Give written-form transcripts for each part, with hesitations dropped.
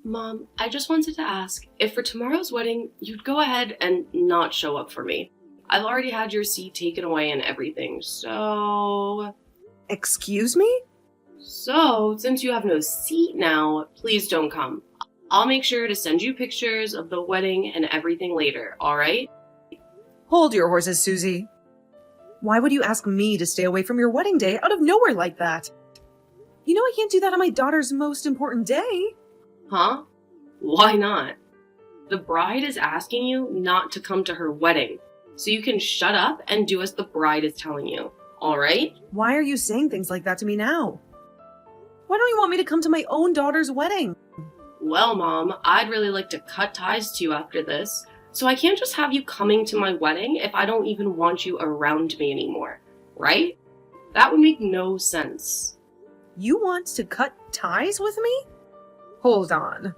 Mom, I just wanted to ask if for tomorrow's wedding you'd go ahead and not show up for me. I've already had your seat taken away and everything, so. Excuse me? So, since you have no seat now, please don't come. I'll make sure to send you pictures of the wedding and everything later, alright? Hold your horses, Susie. Why would you ask me to stay away from your wedding day out of nowhere like that? You know I can't do that on my daughter's most important day. Huh? Why not? The bride is asking you not to come to her wedding, so you can shut up and do as the bride is telling you, alright? Why are you saying things like that to me now? Why don't you want me to come to my own daughter's wedding? Well, Mom, I'd really like to cut ties to you after this, so I can't just have you coming to my wedding if I don't even want you around me anymore, right? That would make no sense. You want to cut ties with me? Hold on.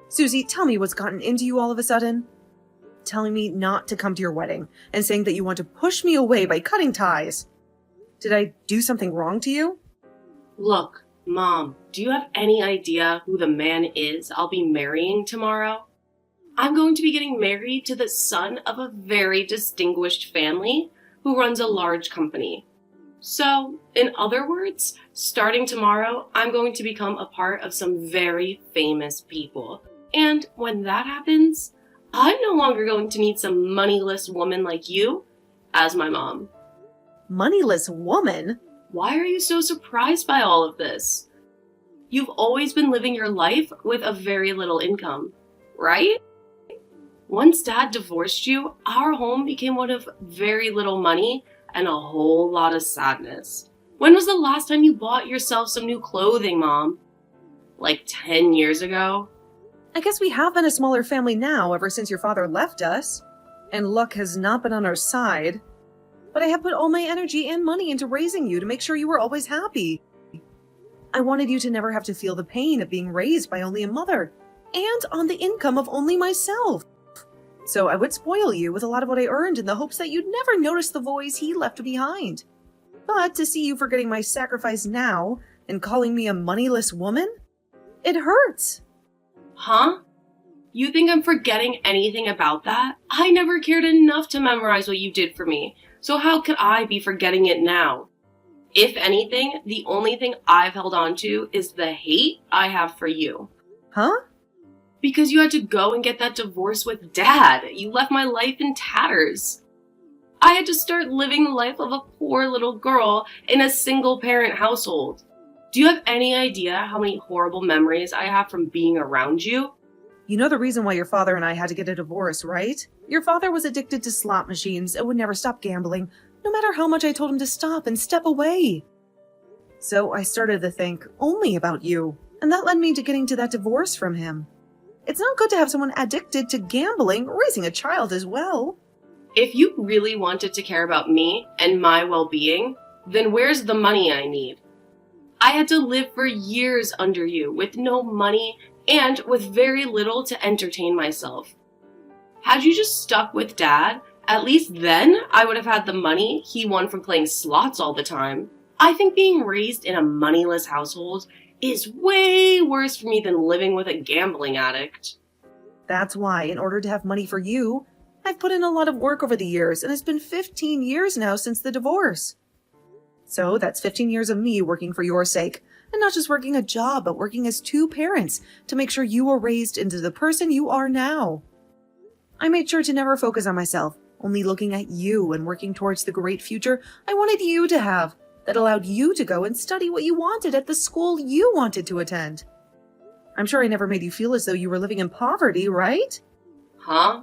Susie, tell me what's gotten into you all of a sudden. Telling me not to come to your wedding and saying that you want to push me away by cutting ties. Did I do something wrong to you? Look, Mom, do you have any idea who the man is I'll be marrying tomorrow? I'm going to be getting married to the son of a very distinguished family who runs a large company. So, in other words, starting tomorrow, I'm going to become a part of some very famous people. And when that happens, I'm no longer going to need some moneyless woman like you as my mom. Moneyless woman? Why are you so surprised by all of this? You've always been living your life with a very little income, right? Once Dad divorced you, our home became one of very little money and a whole lot of sadness. When was the last time you bought yourself some new clothing, Mom? Like 10 years ago? I guess we have been a smaller family now ever since your father left us. And luck has not been on our side. But I have put all my energy and money into raising you to make sure you were always happy. I wanted you to never have to feel the pain of being raised by only a mother, and on the income of only myself. So I would spoil you with a lot of what I earned in the hopes that you'd never notice the voice he left behind. But to see you forgetting my sacrifice now and calling me a moneyless woman, it hurts. Huh? You think I'm forgetting anything about that? I never cared enough to memorize what you did for me, so how could I be forgetting it now? If anything, the only thing I've held on to is the hate I have for you. Huh? Because you had to go and get that divorce with Dad. You left my life in tatters. I had to start living the life of a poor little girl in a single-parent household. Do you have any idea how many horrible memories I have from being around you? You know the reason why your father and I had to get a divorce, right? Your father was addicted to slot machines and would never stop gambling, no matter how much I told him to stop and step away. So I started to think only about you, and that led me to getting to that divorce from him. It's not good to have someone addicted to gambling raising a child as well. If you really wanted to care about me and my well-being, then where's the money I need? I had to live for years under you with no money and with very little to entertain myself. Had you just stuck with Dad, at least then I would have had the money he won from playing slots all the time. I think being raised in a moneyless household is way worse for me than living with a gambling addict. That's why, in order to have money for you, I've put in a lot of work over the years, and it's been 15 years now since the divorce. So that's 15 years of me working for your sake, and not just working a job, but working as two parents to make sure you were raised into the person you are now. I made sure to never focus on myself, only looking at you and working towards the great future I wanted you to have, that allowed you to go and study what you wanted at the school you wanted to attend. I'm sure I never made you feel as though you were living in poverty, right? Huh?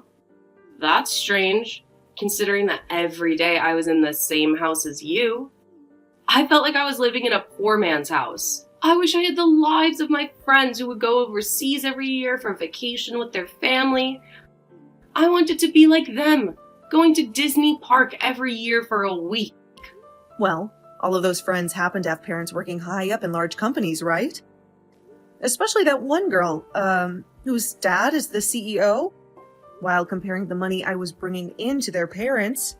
That's strange, considering that every day I was in the same house as you. I felt like I was living in a poor man's house. I wish I had the lives of my friends who would go overseas every year for vacation with their family. I wanted to be like them, going to Disney Park every year for a week. Well, all of those friends happen to have parents working high up in large companies, right? Especially that one girl, whose dad is the CEO. While comparing the money I was bringing in to their parents,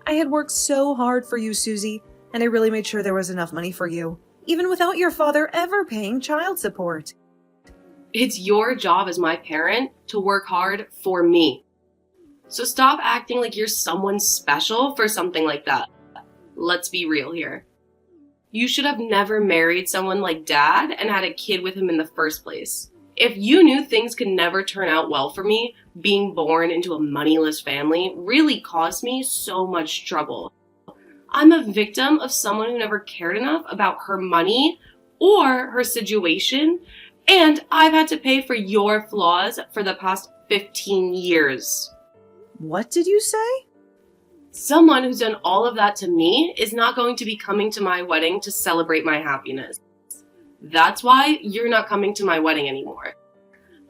I had worked so hard for you, Susie, and I really made sure there was enough money for you, even without your father ever paying child support. It's your job as my parent to work hard for me. So stop acting like you're someone special for something like that. Let's be real here. You should have never married someone like Dad and had a kid with him in the first place. If you knew things could never turn out well for me, being born into a moneyless family really caused me so much trouble. I'm a victim of someone who never cared enough about her money or her situation, and I've had to pay for your flaws for the past 15 years. What did you say? Someone who's done all of that to me is not going to be coming to my wedding to celebrate my happiness. That's why you're not coming to my wedding anymore.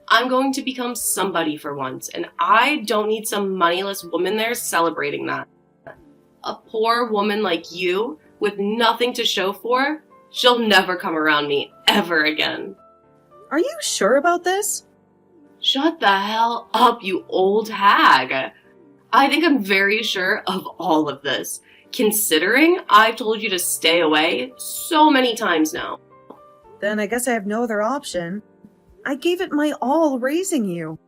I'm going to become somebody for once, and I don't need some moneyless woman there celebrating that. A poor woman like you, with nothing to show for, she'll never come around me ever again. Are you sure about this? Shut the hell up, you old hag. I think I'm very sure of all of this, considering I've told you to stay away so many times now. Then I guess I have no other option. I gave it my all raising you.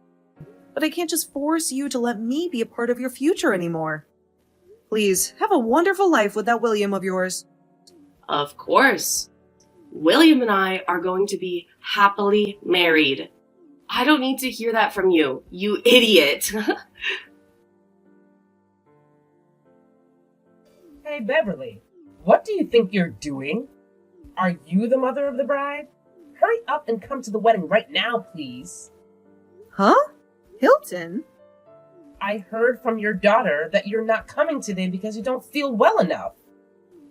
But I can't just force you to let me be a part of your future anymore. Please, have a wonderful life with that William of yours. Of course. William and I are going to be happily married. I don't need to hear that from you, you idiot. Hey, Beverly, what do you think you're doing? Are you the mother of the bride? Hurry up and come to the wedding right now, please. Huh? Hilton? I heard from your daughter that you're not coming today because you don't feel well enough.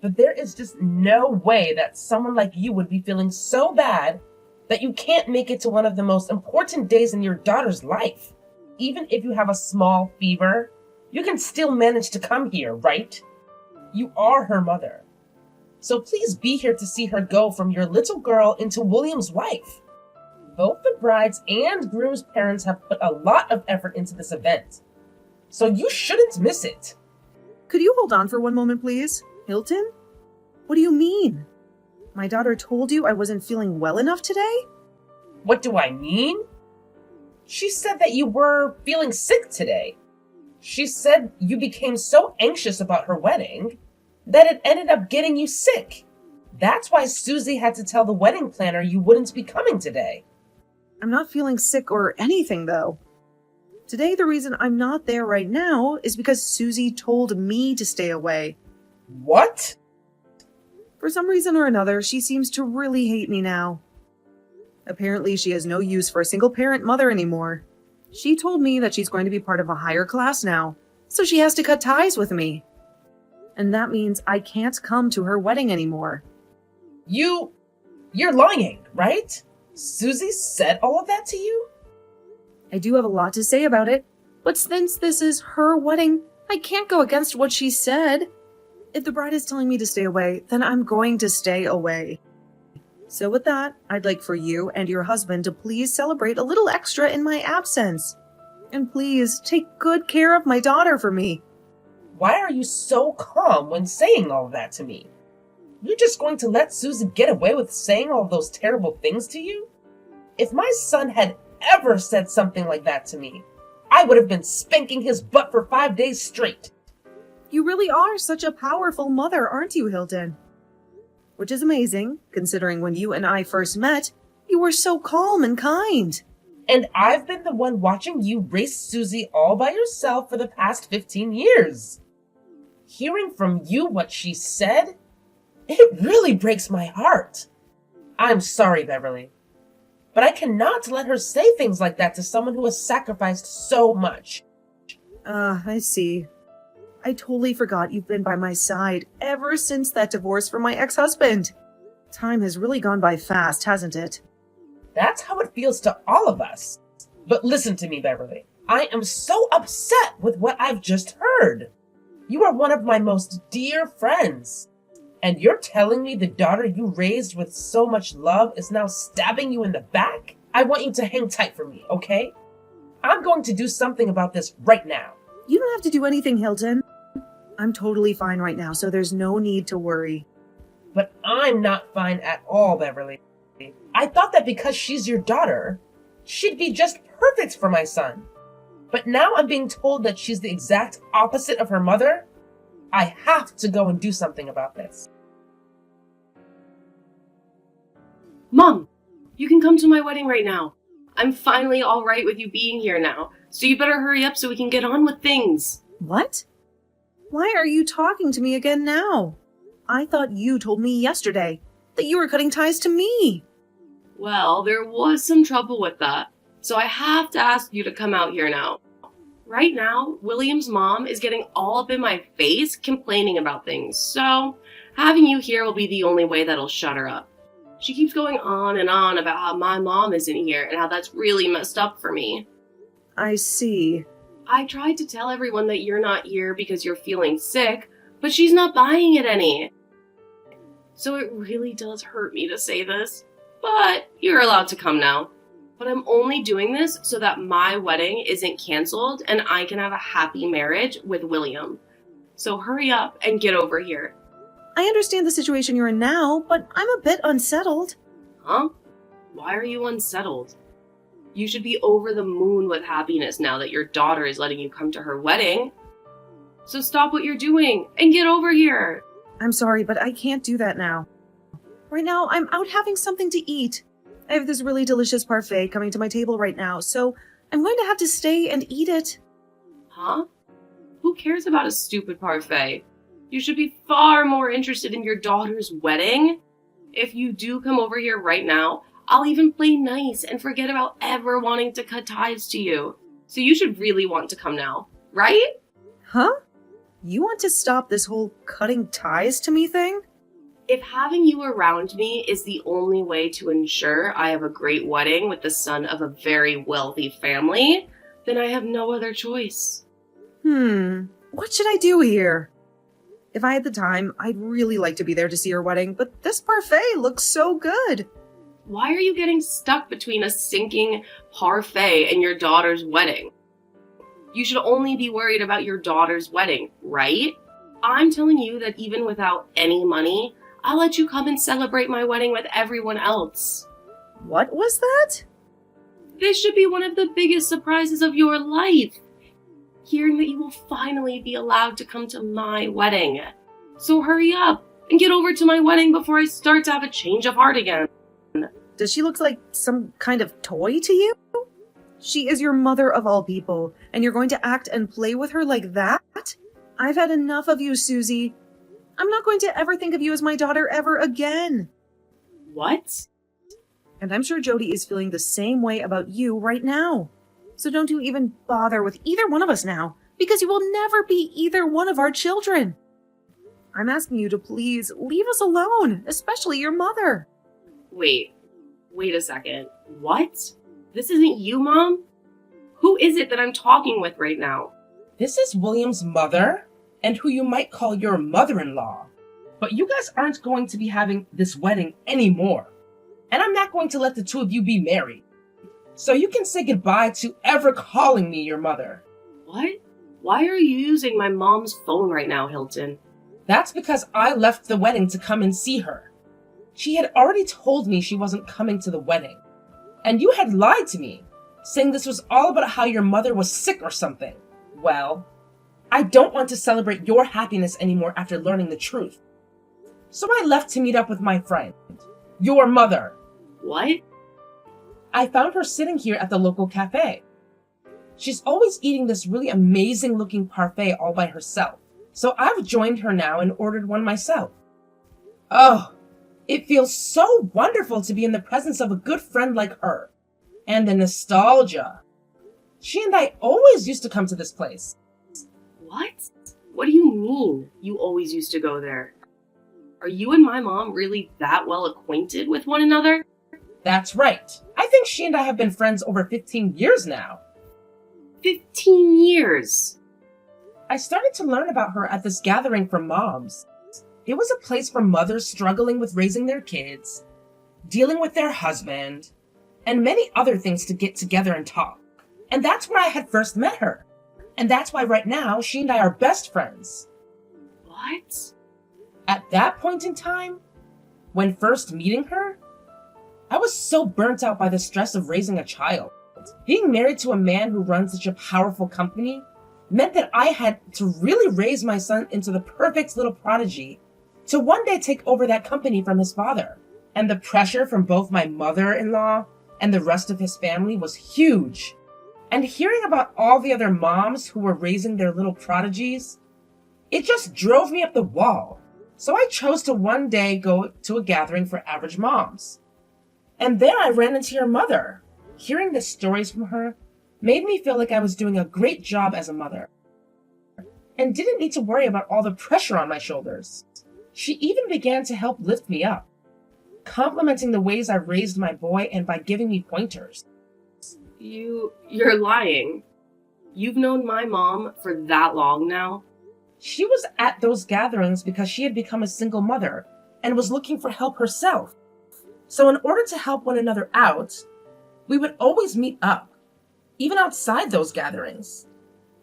But there is just no way that someone like you would be feeling so bad that you can't make it to one of the most important days in your daughter's life. Even if you have a small fever, you can still manage to come here, right? You are her mother. So please be here to see her go from your little girl into William's wife. Both the bride's and groom's parents have put a lot of effort into this event. So you shouldn't miss it. Could you hold on for one moment, please? Hilton? What do you mean? My daughter told you I wasn't feeling well enough today? What do I mean? She said that you were feeling sick today. She said you became so anxious about her wedding that it ended up getting you sick. That's why Susie had to tell the wedding planner you wouldn't be coming today. I'm not feeling sick or anything, though. Today, the reason I'm not there right now is because Susie told me to stay away. What? For some reason or another, she seems to really hate me now. Apparently, she has no use for a single-parent mother anymore. She told me that she's going to be part of a higher class now, so she has to cut ties with me. And that means I can't come to her wedding anymore. You're lying, right? Susie said all of that to you? I do have a lot to say about it, but since this is her wedding, I can't go against what she said. If the bride is telling me to stay away, then I'm going to stay away. So with that, I'd like for you and your husband to please celebrate a little extra in my absence. And please take good care of my daughter for me. Why are you so calm when saying all of that to me? You're just going to let Susie get away with saying all those terrible things to you? If my son had ever said something like that to me, I would have been spanking his butt for 5 days straight. You really are such a powerful mother, aren't you, Hilton? Which is amazing, considering when you and I first met, you were so calm and kind. And I've been the one watching you raise Susie all by yourself for the past 15 years. Hearing from you what she said, it really breaks my heart. I'm sorry, Beverly, but I cannot let her say things like that to someone who has sacrificed so much. I see. I totally forgot you've been by my side ever since that divorce from my ex-husband. Time has really gone by fast, hasn't it? That's how it feels to all of us. But listen to me, Beverly. I am so upset with what I've just heard. You are one of my most dear friends. And you're telling me the daughter you raised with so much love is now stabbing you in the back? I want you to hang tight for me, okay? I'm going to do something about this right now. You don't have to do anything, Hilton. I'm totally fine right now, so there's no need to worry. But I'm not fine at all, Beverly. I thought that because she's your daughter, She'd be just perfect for my son. But now I'm being told that she's the exact opposite of her mother. I have to go and do something about this. Mom, you can come to my wedding right now. I'm finally all right with you being here now, so you better hurry up so we can get on with things. What? Why are you talking to me again now? I thought you told me yesterday that you were cutting ties to me. Well, there was some trouble with that, so I have to ask you to come out here now. Right now, William's mom is getting all up in my face complaining about things, so having you here will be the only way that'll shut her up. She keeps going on and on about how my mom isn't here and how that's really messed up for me. I see. I tried to tell everyone that you're not here because you're feeling sick, but she's not buying it any. So it really does hurt me to say this, but you're allowed to come now. But I'm only doing this so that my wedding isn't canceled and I can have a happy marriage with William. So hurry up and get over here. I understand the situation you're in now, but I'm a bit unsettled. Huh? Why are you unsettled? You should be over the moon with happiness now that your daughter is letting you come to her wedding. So stop what you're doing and get over here. I'm sorry, but I can't do that now. Right now, I'm out having something to eat. I have this really delicious parfait coming to my table right now, so I'm going to have to stay and eat it. Huh? Who cares about a stupid parfait? You should be far more interested in your daughter's wedding. If you do come over here right now, I'll even play nice and forget about ever wanting to cut ties to you. So you should really want to come now, right? Huh? You want to stop this whole cutting ties to me thing? If having you around me is the only way to ensure I have a great wedding with the son of a very wealthy family, then I have no other choice. What should I do here? If I had the time, I'd really like to be there to see her wedding, but this parfait looks so good. Why are you getting stuck between a sinking parfait and your daughter's wedding? You should only be worried about your daughter's wedding, right? I'm telling you that even without any money, I'll let you come and celebrate my wedding with everyone else. What was that? This should be one of the biggest surprises of your life. Hearing that you will finally be allowed to come to my wedding. So hurry up and get over to my wedding before I start to have a change of heart again. Does she look like some kind of toy to you? She is your mother of all people, and you're going to act and play with her like that? I've had enough of you, Susie. I'm not going to ever think of you as my daughter ever again. What? And I'm sure Jody is feeling the same way about you right now. So don't you even bother with either one of us now, because you will never be either one of our children. I'm asking you to please leave us alone, especially your mother. Wait a second. What? This isn't you, Mom? Who is it that I'm talking with right now? This is William's mother, and who you might call your mother-in-law. But you guys aren't going to be having this wedding anymore. And I'm not going to let the two of you be married. So you can say goodbye to ever calling me your mother. What? Why are you using my mom's phone right now, Hilton? That's because I left the wedding to come and see her. She had already told me she wasn't coming to the wedding. And you had lied to me, saying this was all about how your mother was sick or something. Well, I don't want to celebrate your happiness anymore after learning the truth. So I left to meet up with my friend, your mother. What? I found her sitting here at the local cafe. She's always eating this really amazing looking parfait all by herself. So I've joined her now and ordered one myself. Oh, it feels so wonderful to be in the presence of a good friend like her. And the nostalgia. She and I always used to come to this place. What? What do you mean you always used to go there? Are you and my mom really that well acquainted with one another? That's right. I think she and I have been friends over 15 years now. 15 years? I started to learn about her at this gathering for moms. It was a place for mothers struggling with raising their kids, dealing with their husband, and many other things to get together and talk. And that's where I had first met her. And that's why right now she and I are best friends. What? At that point in time, when first meeting her, I was so burnt out by the stress of raising a child. Being married to a man who runs such a powerful company meant that I had to really raise my son into the perfect little prodigy to one day take over that company from his father. And the pressure from both my mother-in-law and the rest of his family was huge. And hearing about all the other moms who were raising their little prodigies, it just drove me up the wall. So I chose to one day go to a gathering for average moms. And there I ran into your mother. Hearing the stories from her made me feel like I was doing a great job as a mother and didn't need to worry about all the pressure on my shoulders. She even began to help lift me up, complimenting the ways I raised my boy and by giving me pointers. You're lying. You've known my mom for that long now? She was at those gatherings because she had become a single mother and was looking for help herself. So in order to help one another out, we would always meet up, even outside those gatherings,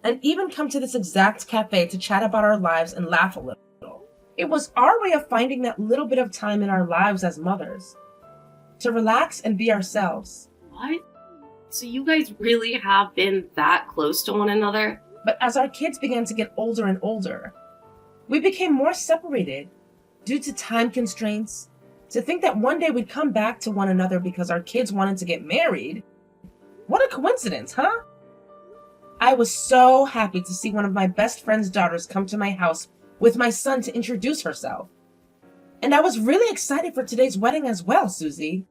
and even come to this exact cafe to chat about our lives and laugh a little. It was our way of finding that little bit of time in our lives as mothers, to relax and be ourselves. What? So you guys really have been that close to one another? But as our kids began to get older and older, we became more separated due to time constraints. To think that one day we'd come back to one another because our kids wanted to get married. What a coincidence, huh? I was so happy to see one of my best friend's daughters come to my house with my son to introduce herself. And I was really excited for today's wedding as well, Susie.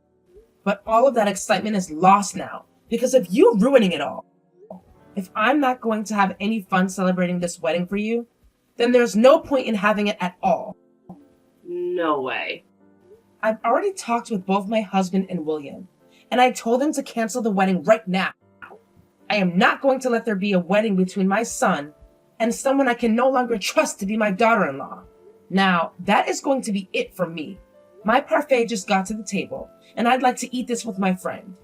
But all of that excitement is lost now because of you ruining it all. If I'm not going to have any fun celebrating this wedding for you, then there's no point in having it at all. No way. I've already talked with both my husband and William, and I told them to cancel the wedding right now. I am not going to let there be a wedding between my son and someone I can no longer trust to be my daughter-in-law. Now, that is going to be it for me. My parfait just got to the table, and I'd like to eat this with my friend.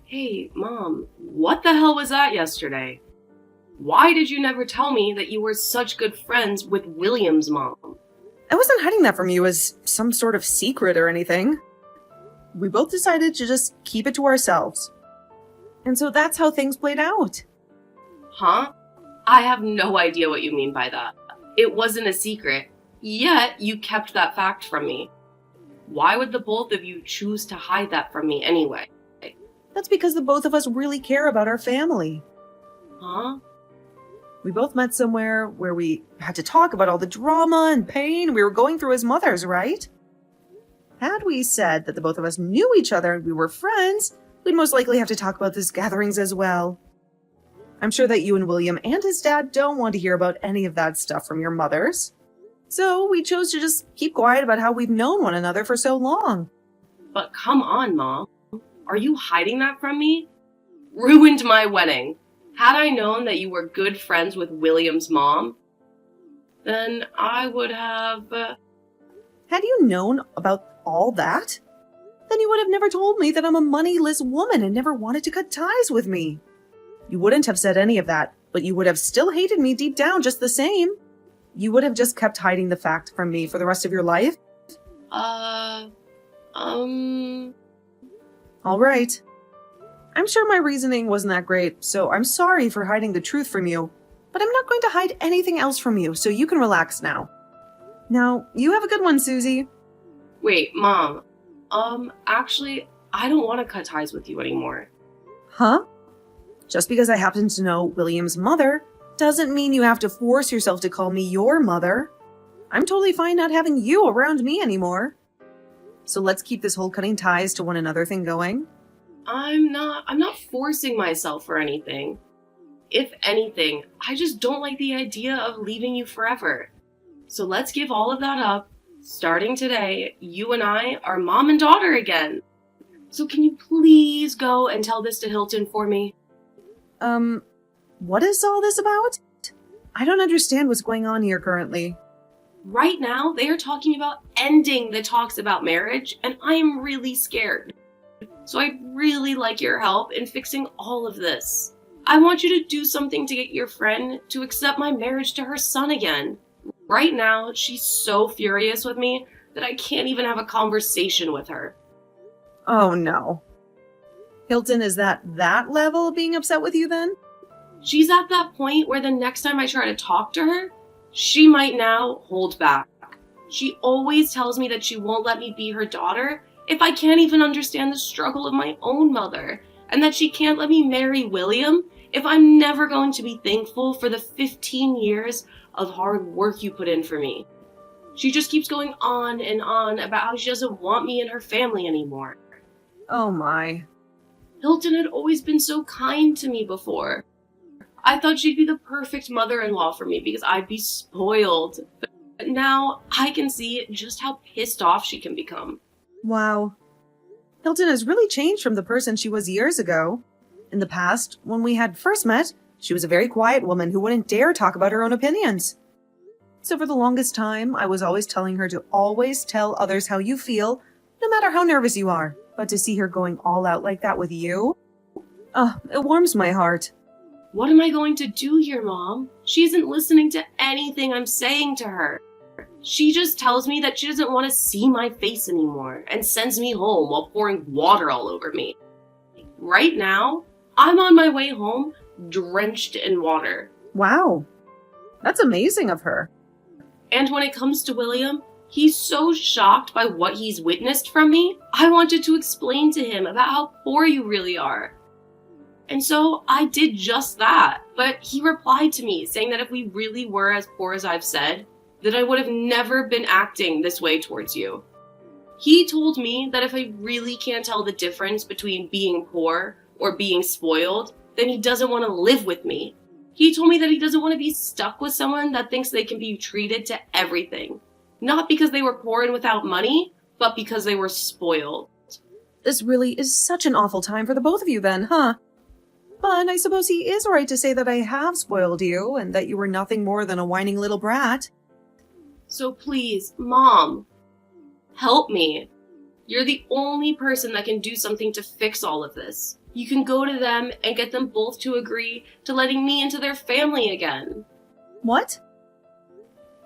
Hey, Mom, what the hell was that yesterday? Why did you never tell me that you were such good friends with William's mom? I wasn't hiding that from you as some sort of secret or anything. We both decided to just keep it to ourselves. And so that's how things played out. Huh? I have no idea what you mean by that. It wasn't a secret, yet you kept that fact from me. Why would the both of you choose to hide that from me anyway? That's because the both of us really care about our family. Huh? We both met somewhere where we had to talk about all the drama and pain we were going through as mothers, right? Had we said that the both of us knew each other and we were friends, we'd most likely have to talk about these gatherings as well. I'm sure that you and William and his dad don't want to hear about any of that stuff from your mothers. So we chose to just keep quiet about how we've known one another for so long. But come on, Mom. Are you hiding that from me? Ruined my wedding. Had I known that you were good friends with William's mom, then I would have... Had you known about all that? Then you would have never told me that I'm a moneyless woman and never wanted to cut ties with me. You wouldn't have said any of that, but you would have still hated me deep down just the same. You would have just kept hiding the fact from me for the rest of your life. All right. I'm sure my reasoning wasn't that great, so I'm sorry for hiding the truth from you. But I'm not going to hide anything else from you, so you can relax now. Now, you have a good one, Susie. Wait, Mom. Actually, I don't want to cut ties with you anymore. Huh? Just because I happen to know William's mother doesn't mean you have to force yourself to call me your mother. I'm totally fine not having you around me anymore. So let's keep this whole cutting ties to one another thing going. I'm not forcing myself or anything. If anything, I just don't like the idea of leaving you forever. So let's give all of that up. Starting today, you and I are mom and daughter again. So can you please go and tell this to Hilton for me? What is all this about? I don't understand what's going on here currently. Right now, they are talking about ending the talks about marriage, and I am really scared. So I'd really like your help in fixing all of this. I want you to do something to get your friend to accept my marriage to her son again. Right now, she's so furious with me that I can't even have a conversation with her. Oh no. Hilton is that level of being upset with you then? She's at that point where the next time I try to talk to her, she might now hold back. She always tells me that she won't let me be her daughter if I can't even understand the struggle of my own mother, and that she can't let me marry William if I'm never going to be thankful for the 15 years of hard work you put in for me. She just keeps going on and on about how she doesn't want me in her family anymore. Oh my. Hilton had always been so kind to me before. I thought she'd be the perfect mother-in-law for me because I'd be spoiled. But now I can see just how pissed off she can become. Wow. Hilton has really changed from the person she was years ago. In the past, when we had first met, she was a very quiet woman who wouldn't dare talk about her own opinions. So for the longest time, I was always telling her to always tell others how you feel, no matter how nervous you are. But to see her going all out like that with you, it warms my heart. What am I going to do here, Mom? She isn't listening to anything I'm saying to her. She just tells me that she doesn't want to see my face anymore and sends me home while pouring water all over me. Right now, I'm on my way home drenched in water. Wow. That's amazing of her. And when it comes to William, he's so shocked by what he's witnessed from me. I wanted to explain to him about how poor you really are. And so I did just that. But he replied to me saying that if we really were as poor as I've said, that I would have never been acting this way towards you. He told me that if I really can't tell the difference between being poor or being spoiled, then he doesn't want to live with me. He told me that he doesn't want to be stuck with someone that thinks they can be treated to everything. Not because they were poor and without money, but because they were spoiled. This really is such an awful time for the both of you then, huh? But I suppose he is right to say that I have spoiled you and that you were nothing more than a whining little brat. So please, Mom, help me. You're the only person that can do something to fix all of this. You can go to them and get them both to agree to letting me into their family again. What?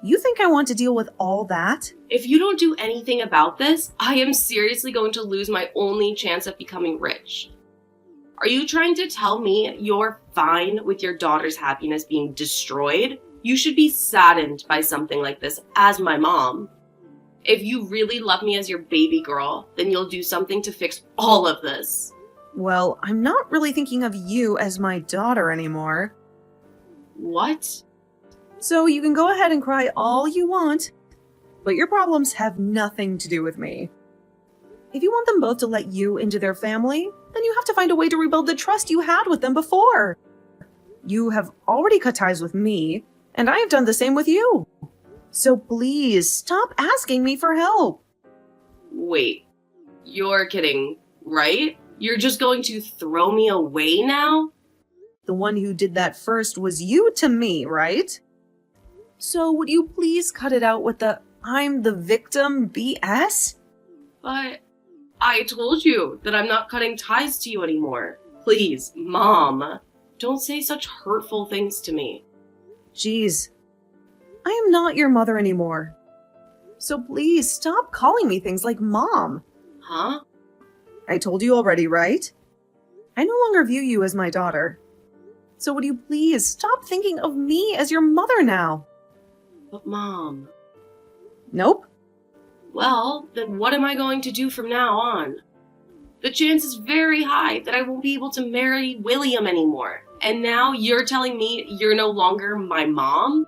You think I want to deal with all that? If you don't do anything about this, I am seriously going to lose my only chance of becoming rich. Are you trying to tell me you're fine with your daughter's happiness being destroyed? You should be saddened by something like this as my mom. If you really love me as your baby girl, then you'll do something to fix all of this. Well, I'm not really thinking of you as my daughter anymore. What? So you can go ahead and cry all you want, but your problems have nothing to do with me. If you want them both to let you into their family, then you have to find a way to rebuild the trust you had with them before. You have already cut ties with me, and I have done the same with you. So please, stop asking me for help. Wait, you're kidding, right? You're just going to throw me away now? The one who did that first was you to me, right? So would you please cut it out with the I'm the victim BS? But I told you that I'm not cutting ties to you anymore. Please, Mom, don't say such hurtful things to me. Jeez, I am not your mother anymore. So please stop calling me things like Mom. Huh? I told you already, right? I no longer view you as my daughter. So would you please stop thinking of me as your mother now? But Mom... Nope. Well, then what am I going to do from now on? The chance is very high that I won't be able to marry William anymore. And now you're telling me you're no longer my mom?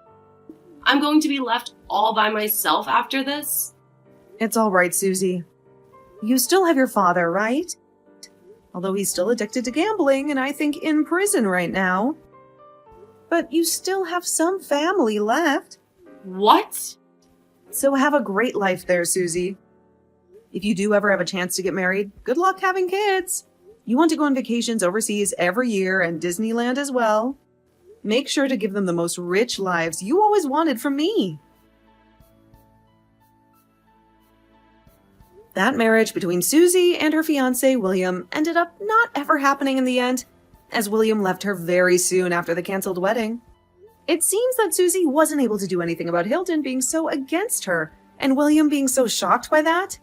I'm going to be left all by myself after this? It's all right, Susie. You still have your father, right? Although he's still addicted to gambling and I think in prison right now. But you still have some family left. What? So have a great life there, Susie. If you do ever have a chance to get married, good luck having kids. You want to go on vacations overseas every year and Disneyland as well. Make sure to give them the most rich lives you always wanted from me. That marriage between Susie and her fiancé, William, ended up not ever happening in the end, as William left her very soon after the canceled wedding. It seems that Susie wasn't able to do anything about Hilton being so against her, And William being so shocked by that,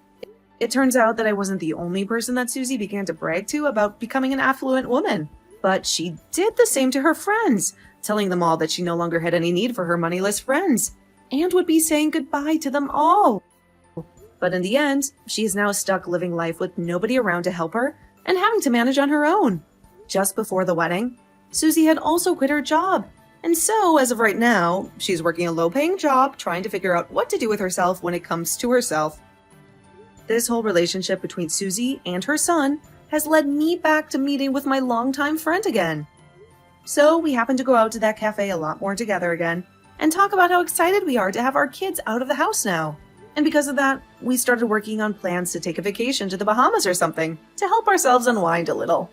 it turns out that I wasn't the only person that Susie began to brag to about becoming an affluent woman. But she did the same to her friends, telling them all that she no longer had any need for her moneyless friends, and would be saying goodbye to them all. But in the end, she is now stuck living life with nobody around to help her and having to manage on her own. Just before the wedding, Susie had also quit her job, and so, as of right now, she's working a low-paying job trying to figure out what to do with herself when it comes to herself. This whole relationship between Susie and her son has led me back to meeting with my longtime friend again. So we happen to go out to that cafe a lot more together again and talk about how excited we are to have our kids out of the house now. And because of that, we started working on plans to take a vacation to the Bahamas or something to help ourselves unwind a little.